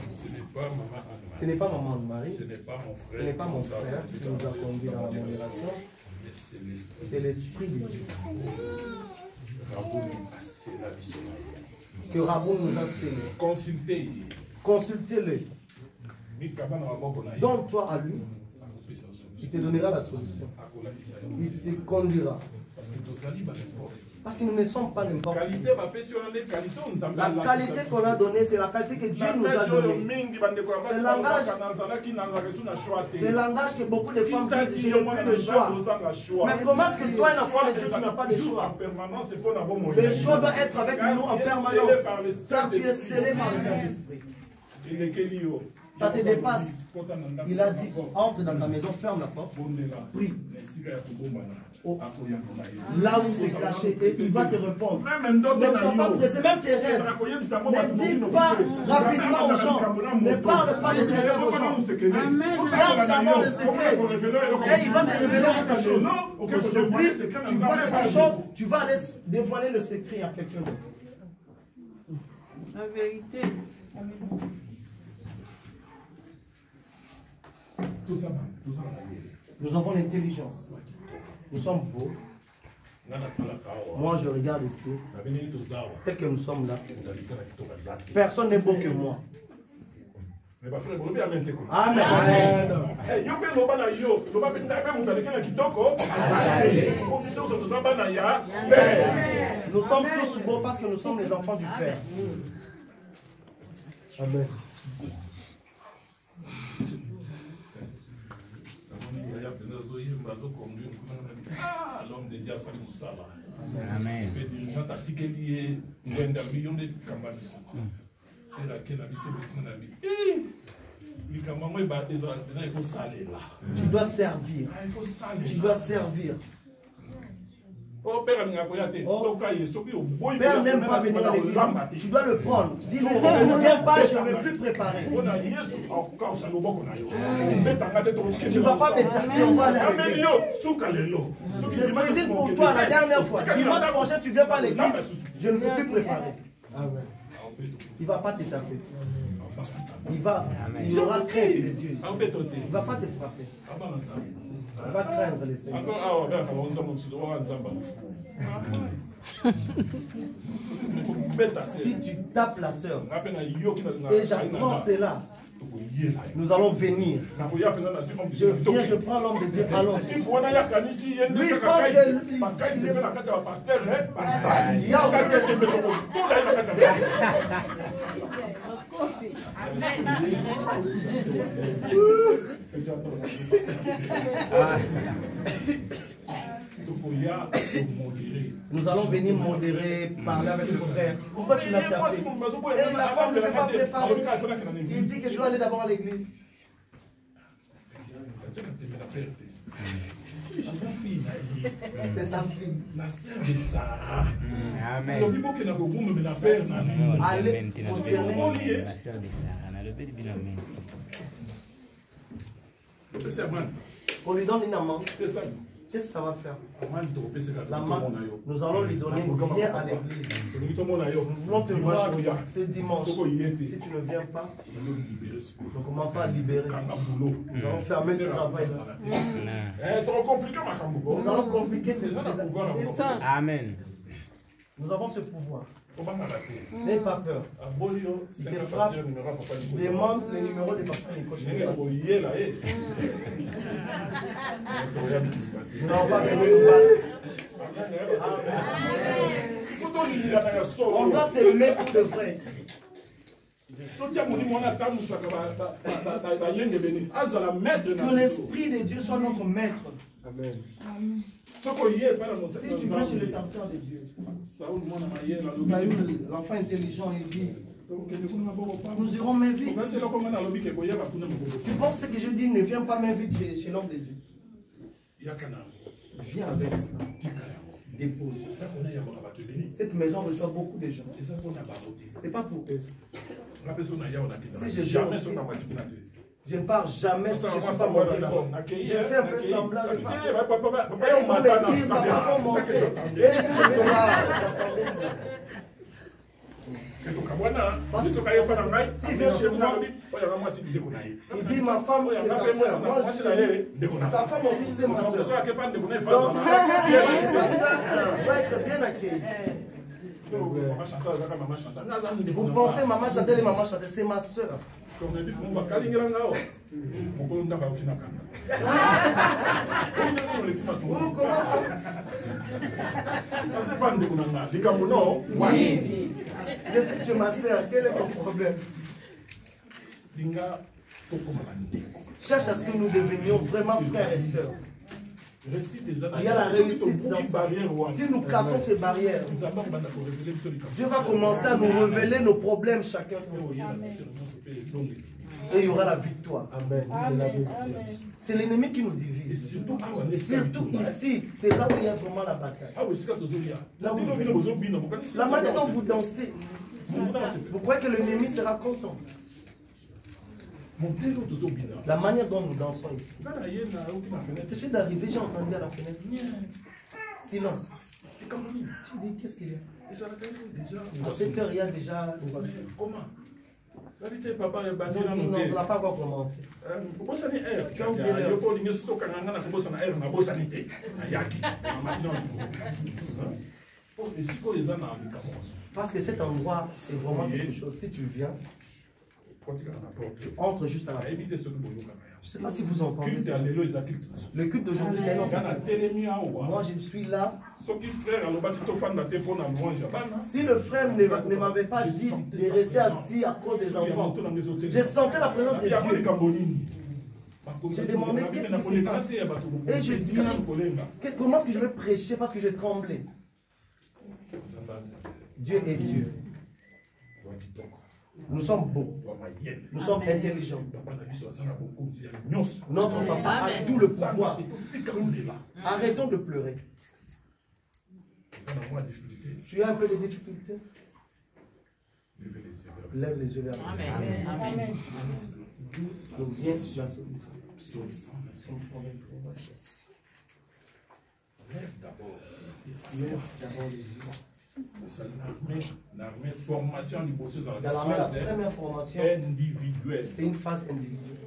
Ce n'est pas maman Marie. Ce n'est pas mon frère. Ce n'est pas mon frère qui nous a conduits dans la modération. C'est l'Esprit de Dieu. Que Raboun nous a scellé. Consultez-le. Donne-toi à lui. Il te donnera la solution. Il te conduira. Parce que nous ne sommes pas n'importe qui. La qualité qu'on a donnée, c'est la qualité que Dieu nous a donnée. C'est le langage que beaucoup de femmes disent, je n'ai plus de choix. Mais comment est-ce que toi, un enfant de Dieu, tu n'as pas de choix? Le choix doit être avec nous en permanence. Car tu es scellé par le Saint-Esprit. Ça te dépasse. Il a dit, entre dans ta maison, ferme la porte, prie. Là où c'est caché, et il va te répondre. Ne sois pas pressé, même tes rêves. Ne dis pas rapidement aux gens. Ne parle pas de tes rêves aux gens. Garde d'abord le secret. Et il va te révéler quelque chose. Aujourd'hui, tu vois quelque chose, tu vas aller dévoiler le secret à quelqu'un d'autre. La vérité. Nous avons l'intelligence. Nous sommes beaux. Moi, je regarde ici. Tel que nous sommes là. Personne n'est beau que moi. Amen. Nous sommes tous beaux parce que nous sommes les enfants du Père. Amen. L'homme de Dieu, ça nous sala. Amen. C'est laquelle la vie, c'est Il faut saler là. Tu dois servir. Il faut saler. Tu dois servir. Père n'aime pas venir à l'église. Tu dois le prendre. Dis-le, si tu ne viens pas, je ne vais plus préparer. Tu ne vas pas m'éterner, on va aller à l'église. Je préside pour toi la dernière fois. Dimanche prochain, tu ne viens pas à l'église, je ne peux plus préparer. Il ne va pas t'étaper. Il aura crainte de Dieu. Il ne va pas te frapper. Il va craindre les Seigneurs. Si tu tapes la sœur, et j'apprends cela, nous allons venir. Je viens, je prends l'homme de Dieu, allons. Lui, il pense qu'il est... Il y a aussi Nous allons venir modérer, parler avec le frère. Pourquoi tu m'as tapé? Et la femme ne veut pas préparer. Il dit que je dois aller d'abord à l'église. C'est sa fille. La sœur de Sarah. Amen. Allez, posterner. La sœur de Sarah. Le bébé Amen. On lui donne une amende. Qu'est-ce que ça va faire? L'amende, nous allons lui donner. Viens à l'église. Nous voulons te voir ce dimanche. Si tu ne viens pas, nous commençons à libérer. Nous allons fermer le travail là. Nous allons compliquer tes activités. Amen. Nous avons ce pouvoir. N'aie pas peur. Il te frappe. Demande le numéro de papa Nico. Nous n'allons pas venir nous battre. On doit s'aimer pour de vrai. Que l'Esprit de Dieu soit notre maître. Amen. Si tu vas chez le serviteur de Dieu, Saül, l'enfant intelligent, il dit, nous irons m'inviter. Tu penses ce que je dis, ne viens pas m'inviter chez l'homme de Dieu. Viens avec ça. Dépose. Cette maison reçoit beaucoup de gens. Ce n'est pas pour eux. Si je viens aussi, je ne pars jamais si je ne suis pas monté. Je fais un peu semblant de partir. Et on va m'écrire, papa, faut monter. Et je vais voir. Parce que s'il vient chez moi, il dit ma femme c'est sa soeur. Moi je dis sa femme aussi c'est ma soeur. Donc chacun qui va chez sa soeur doit être bien accueilli. Vous pensez maman Chantel et maman Chantel, c'est ma soeur. Je suis chez ma soeur, quel est ton problème? Cherche à ce que nous devenions vraiment frères et sœurs. Il y a la réussite dans ça. Si nous cassons ces barrières, Dieu va commencer à nous révéler nos problèmes chacun. Et il y aura la victoire. C'est l'ennemi qui nous divise. Surtout ici, c'est là où il y a vraiment la bataille. La manière dont vous dansez, vous croyez que l'ennemi sera content? La manière dont nous dansons ici. Je suis arrivé, j'ai entendu à la fenêtre. Silence. Je dis, qu'est-ce qu'il y a? À 7 heures, il y a déjà une voiture. Comment? Non, ça n'a pas encore commencé. Tu as oublié l'heure. Parce que cet endroit, c'est vraiment quelque chose. Si tu viens, tu entres juste à la porte. Je ne sais pas si vous entendez. Le culte d'aujourd'hui, c'est un autre. Moi, je suis là. Si le frère ne m'avait pas dit de rester assis à cause des enfants, je sentais la présence de Dieu. J'ai demandé qu'est-ce qui se passe. Et je dis, comment est-ce que je vais prêcher parce que j'ai tremblé. Dieu est Dieu. Nous sommes beaux. Nous sommes intelligents. Notre papa a tout le pouvoir. Arrêtons de pleurer. Tu as un peu de difficultés? Lève les yeux vers le ciel. Amen. Nous vient la solution. Lève d'abord. Lève d'abord les yeux. L'armée formation du bosseuse dans la première formation individuelle. C'est une phase individuelle.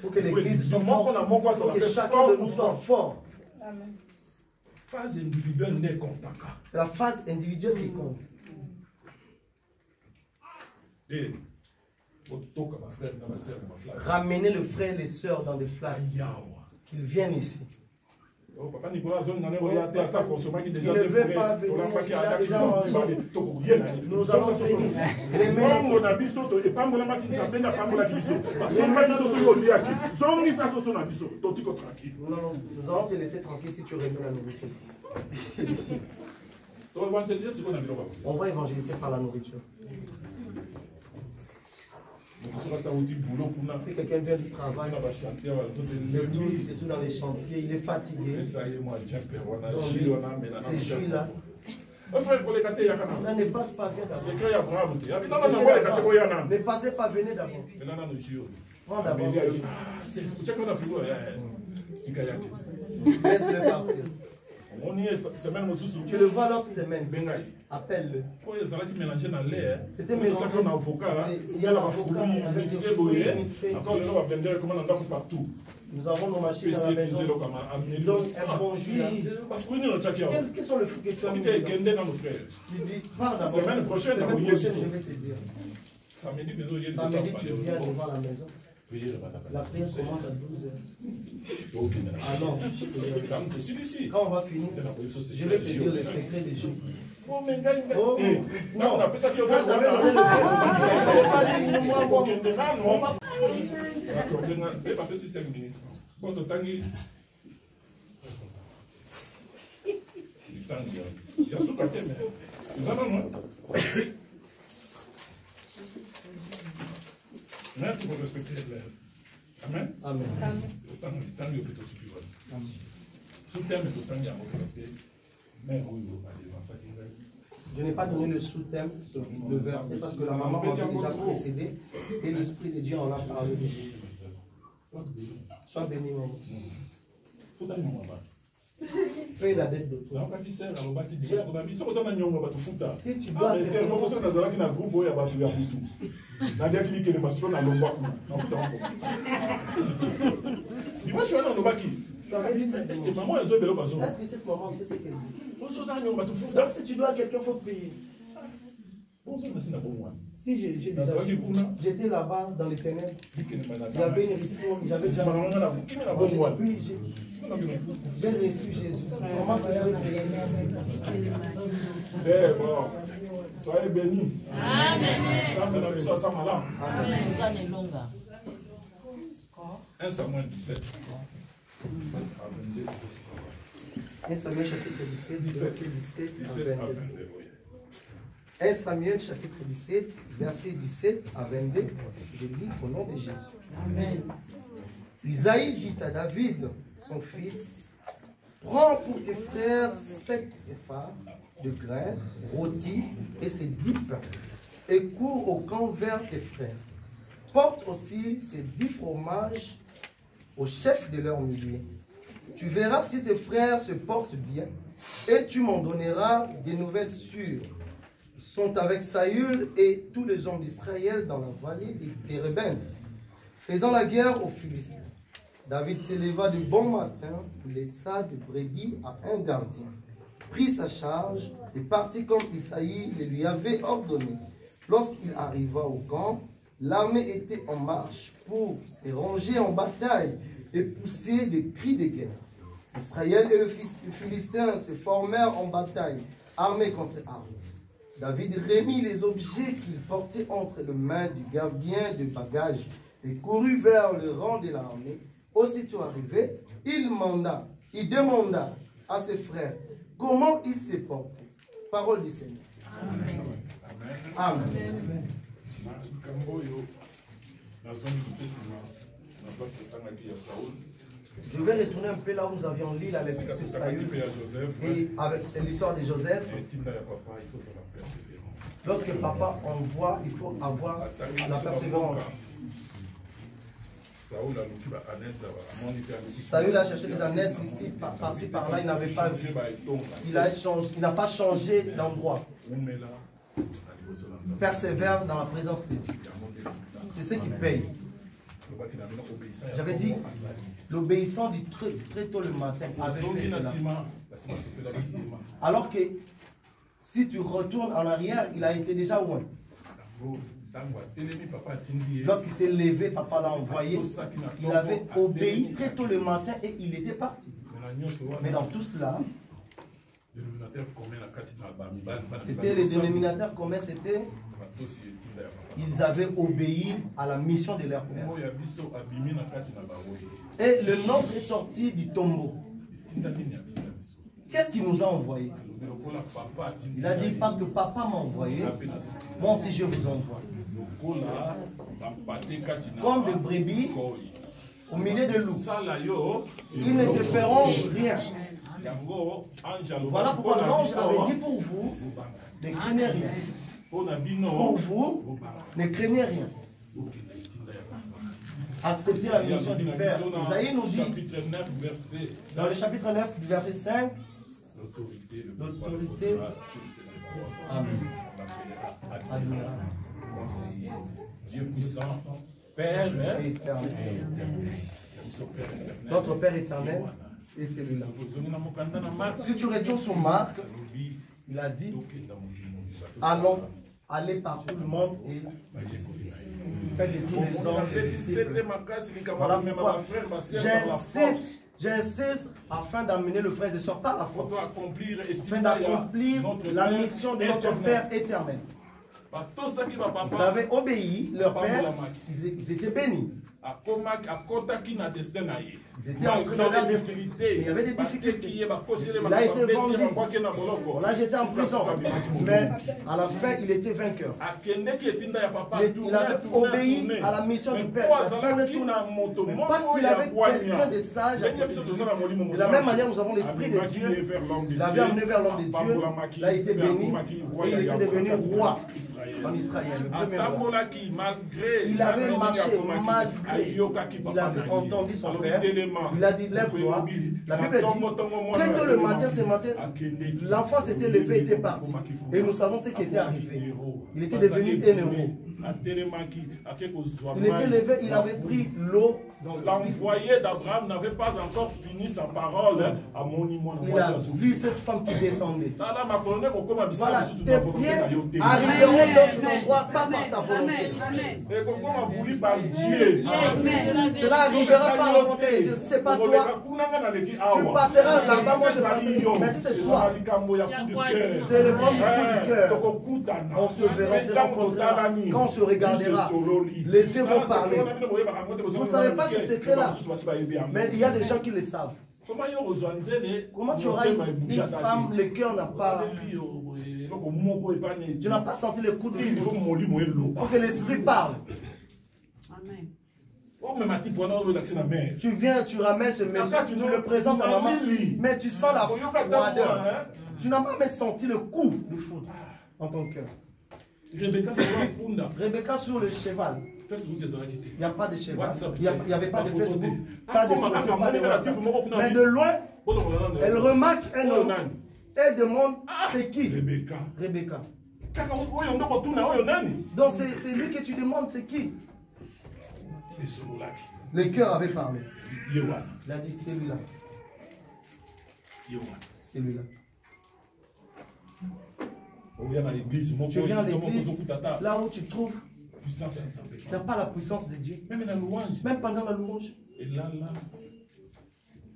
Pour que l'église soit forte, pour que chacun de nous soit fort. Phase individuelle n'est compte. C'est la phase individuelle qui compte. Ramenez le frère et les sœurs dans des flags. Qu'ils viennent ici. Il ne veut pas venir, il a déjà mangé. Nous allons finir. Nous allons te laisser tranquille si tu réveilles la nourriture. On va évangéliser par la nourriture. Si quelqu'un vient du travail, c'est tout dans les chantiers, il est fatigué. C'est celui-là. Ne passe pas, viens d'abord. Ne passez pas, venez d'abord. Prends d'abord ce jus. Laisse-le partir. Tu le vois l'autre semaine. Appelle-le. C'était mélangé. Il y a l'avocat avec des fruits mixés. Nous avons nos machines à la maison. Il donne un bon jus. Quels sont les fruits que tu as mis dedans? Il dit, pars d'abord. Semaine prochaine, je vais te dire. Samedi, tu viens devant la maison. La prière commence à 12h. Ah non. Quand on va finir, je vais te dire les secrets des jours. Oh, non. Quand je t'avais donné le Merci pour respecter les règles. Amen. Amen. Je n'ai pas donné le sous-thème sur le verset parce que la maman m'avait déjà précédé et l'Esprit de Dieu en a parlé. Sois béni, maman. Paye la dette de toi. Si tu dois est-ce que cette maman sait ce qu'elle dit? Donc si tu dois à quelqu'un, il faut payer. Si j'étais là-bas dans les ténèbres, il y avait une ristourne, j'avais déjà j'ai reçu Jésus. Comment ça j'avais payé? Soyez bénis. Amen. 1 Samuel 17. 1 Samuel chapitre 17, verset 17 à 22. 1 Samuel chapitre 17, verset 17 à 22. Je lis au nom de Jésus. Amen. Isaïe dit à David, son fils, prends pour tes frères 7 épars de grains rôtis et ces 10 pains, et cours au camp vers tes frères. Porte aussi ces 10 fromages au chef de leur millier. Tu verras si tes frères se portent bien, et tu m'en donneras des nouvelles sûres. Ils sont avec Saül et tous les hommes d'Israël dans la vallée des Térébintes, faisant la guerre aux Philistins. David s'éleva de bon matin, laissa de brebis à un gardien, prit sa charge et partit comme Isaïe le lui avait ordonné. Lorsqu'il arriva au camp, l'armée était en marche pour se ranger en bataille et pousser des cris de guerre. Israël et le Philistin se formèrent en bataille, armés contre armés. David remit les objets qu'il portait entre les mains du gardien de bagages et courut vers le rang de l'armée. Aussitôt arrivé, il demanda à ses frères comment il s'est porté. Parole du Seigneur. Amen. Amen. Je vais retourner un peu là où nous avions lu la lecture sur Saül et avec l'histoire de Joseph. Lorsque papa envoie, il faut avoir la persévérance. Saül a cherché des ânesses ici, par-ci, par-là, il n'avait pas vu. Il n'a pas changé d'endroit. Il persévère dans la présence de Dieu. C'est ce qui paye. J'avais dit, l'obéissant dit très tôt le matin avait fait cela. Alors que si tu retournes en arrière, il a été déjà loin. Lorsqu'il s'est levé, papa l'a envoyé. Il avait obéi très tôt le matin et il était parti. Mais dans tout cela, c'était les dénominateurs communs, c'était ils avaient obéi à la mission de leur père. Et le nôtre est sorti du tombeau. Qu'est-ce qu'il nous a envoyé? Il a dit, parce que papa m'a envoyé, moi aussi je vous envoie. Comme des brebis au milieu de loups. Ils ne te feront rien. Voilà pourquoi l'ange avait dit pour vous, ne craignez rien. Pour vous, ne craignez rien. Acceptez la mission du Père. Isaïe nous dit, dans le chapitre 9, verset 5, l'autorité. Amen. Dieu puissant, Père éternel. Notre Père éternel est celui-là. Si tu retournes sur Marc, il a dit, allons, allez par tout le monde et faites des hommes, des disciples. Voilà pourquoi j'insiste afin d'amener le frère et soeur par la force, afin d'accomplir la mission de notre Père éternel. Ils avaient obéi, leur Père, ils étaient bénis. Ils étaient entrés dans leur destin. Il y avait des difficultés. Il a été vendu. On l'a jeté en prison. Mais à la fin, il était vainqueur. Il avait obéi à la mission du Père. Parce qu'il avait quelqu'un de sage. De la même manière, nous avons l'Esprit de Dieu. Il l'avait amené vers l'homme de Dieu. Il a été béni. Et il était devenu roi en Israël. Le premier roi. Il avait marché malgré. Il avait entendu son Père. Il a dit, lève-toi. La Bible dit, très tôt le matin, ce matin, l'enfant s'était levé et était parti. Et nous savons ce qui était arrivé. Il était devenu un héros. Il était levé, il avait pris l'eau. L'envoyé d'Abraham n'avait pas encore fini sa parole à Monimon. Il a vu cette femme qui descendait. Voilà, tes pieds arriveront d'autres endroits, pas par ta volonté. Et comme on a voulu par Dieu. Cela n'arrivera pas à la volonté de Dieu. Si ce n'est pas toi, tu passeras là-bas, moi je passerai. Mais si c'est toi, c'est le moment du coup du cœur. On se verra, on se rencontrera. Quand on se regardera, les yeux vont parler. Vous ne savez pas ce secret-là, mais il y a des gens qui le savent. Comment tu auras une femme, le cœur n'a pas... Tu n'as pas senti le coup de foudre. Pour que l'esprit parle. Amen. Tu viens, tu ramènes ce monsieur, tu le présentes à maman, mais tu sens la froideur. Tu n'as pas même senti le coup de foudre en ton cœur. Rebecca sur le cheval. Il n'y a pas de cheval. Il n'y avait pas de Facebook, pas de photo, pas de WhatsApp. Mais de loin, elle remarque un homme. Elle demande c'est qui? Rebecca. Donc c'est lui que tu demandes c'est qui? Le cœur avait parlé. Il a dit c'est lui-là. C'est lui-là. Tu viens à l'église, là où tu trouves, tu n'as pas la puissance de Dieu. Même pendant la louange.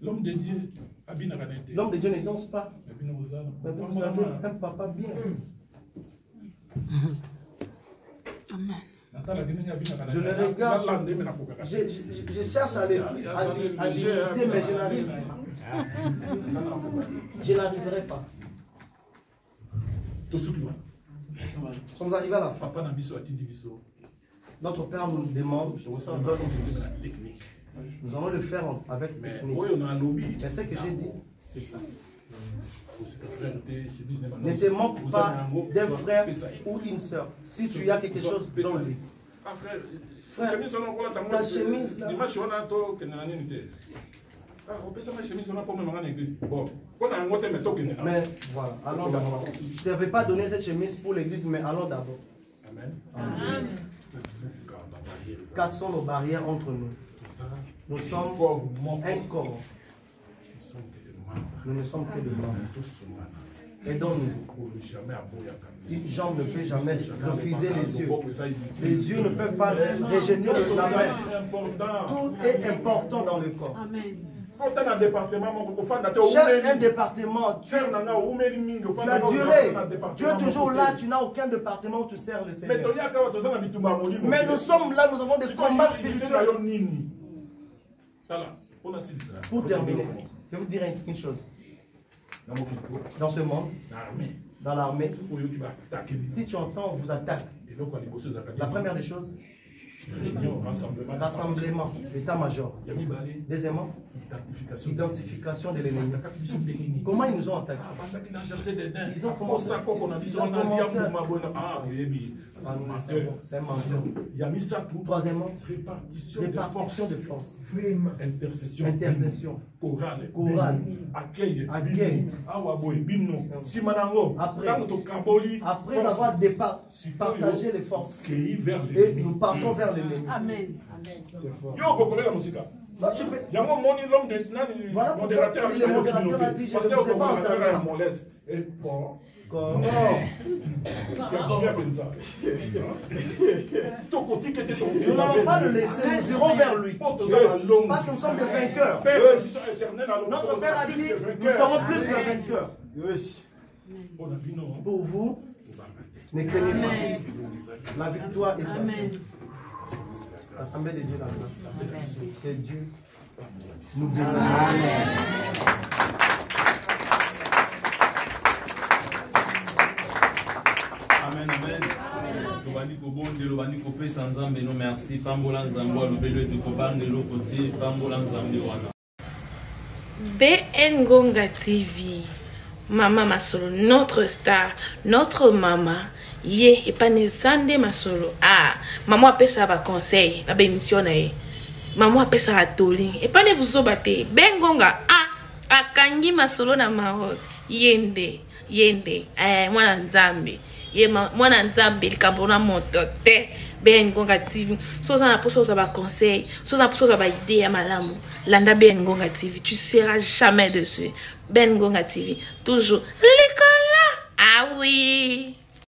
L'homme de Dieu, ne danse pas. Mais vous avez un papa bien. Je le regarde, je cherche à l'imiter, mais je n'arrive pas. Je n'arriverai pas. Nous sommes arrivés à la fin. Notre Père nous demande, nous allons le faire avec technique. Mais ce que j'ai dit, c'est ça. Ne te manque pas d'un frère ou d'une soeur. Si tu as quelque chose dans lui. Frère, ta chemise là. Mais voilà, allons d'abord. Je ne vais pas donner cette chemise pour l'église, mais allons d'abord. Amen. Amen. Cassons nos barrières entre nous. Nous sommes un corps. Nous ne sommes que des membres. Aidons-nous. Une jambe ne peut jamais refuser les yeux. Les yeux ne peuvent pas rejeter la main. Tout est important dans le corps. Amen. Cherche un département. Tu as duré. Tu es toujours là. Tu n'as aucun département où tu sers le Seigneur. Mais nous sommes là. Nous avons des combats spirituels. Pour terminer, je vais vous dire une chose. Dans ce monde, dans l'armée, si tu entends, on vous attaque. La première des choses, rassemblement, l'état-major. Deuxièmement, identification de l'ennemi. Comment ils nous ont attaqués? Ils ont commencé à c'est un menteur. Troisièmement, répartition de force. Intercession. Chorale. Accueil. Après avoir partagé les forces, et nous partons vers l'ennemi. Amen. C'est fort. Il y a un l'homme de modérateur a dit, je ne sais pas entendre. Et bon. Comment? Nous n'allons pas le laisser, nous irons vers lui. Parce que nous sommes des vainqueurs. Notre Père a dit, nous serons plus que vainqueurs. Pour vous, ne craignez pas. La victoire est certaine. L'Assemblée de Dieu dans la grâce. Que Dieu nous bénisse. Amen. Amen, amen. Lobani kobonde, lobani kopé sans Nzambe, non merci. Pambola Nzambe, lobelo et kopande de l'autre côté, Pambola Nzambe wana. BN Ngonga TV, Maman Masolo, notre star, notre maman. Ye et pas ne sande Masolo. Ah, maman appelle ça va conseil, la bénédiction na ye. Maman appelle ça à toli. Et pas ne vous obate. BN Ngonga, ah, akangi Masolo na Maroc. Yende, mwana Nzambe. Ye mwana Nzambe likabona motote. BN Ngonga TV. Soza na poso za ba conseil, soza na poso za ba idée ya malamu. Landa BN Ngonga TV, tu seras jamais dessus. BN Ngonga TV, toujours l'école là. Ah oui.